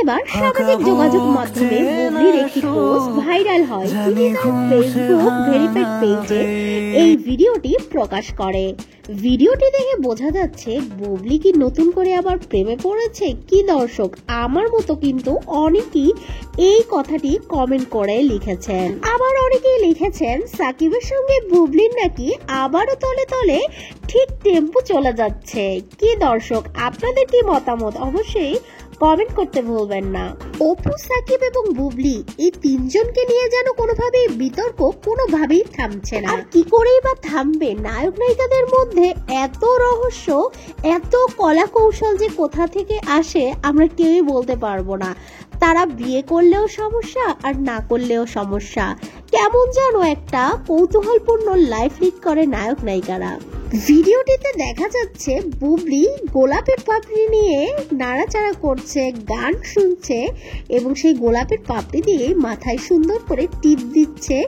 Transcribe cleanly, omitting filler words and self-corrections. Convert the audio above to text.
এবার সামাজিক যোগাযোগ মাধ্যমে বুবলির একটি পোস্ট ভাইরাল হয়। তিনি তার ফেসবুক ভেরিফাইড পেজে এই ভিডিওটি প্রকাশ করে। ভিডিওটি দেখে বোঝা যাচ্ছে বুবলি কি নতুন করে আবার প্রেমে পড়েছে কি। দর্শক, আমার মতো কিন্তু অনেকেই এই কথাটি কমেন্ট করে লিখেছেন। আবার অনেকেই লিখেছেন সাকিবের সঙ্গে বুবলির নাকি আবারও তলে তলে ঠিক টেম্পো চলে যাচ্ছে। কি দর্শক, আপনাদের কি মতামত অবশ্যই কমেন্ট করতে ভুলবেন না। অপু, সাকিব এবং বুবলি এই তিনজনকে নিয়ে যেন কোনোভাবেই বিতর্ক কোনোভাবেই থামছে না। আর কি করেই বা থামবে? নায়ক নায়িকাদের মধ্যে এত রহস্য, এত কলা কৌশল যে কোথা থেকে আসে আমরা কেউই বলতে পারবো না। তারা বিয়ে করলেও সমস্যা আর না করলেও সমস্যা। কেমন যেন একটা কৌতূহলপূর্ণ লাইফ লিড করে নায়ক নায়িকারা। ভিডিওটিতে দেখা যাচ্ছে বুবলি গোলাপের পাপড়ি নিয়ে নাড়াচাড়া করছে, গান শুনছে এবং সেই গোলাপের পাপড়ি দিয়ে মাথায় সুন্দর করে টিপ দিচ্ছে।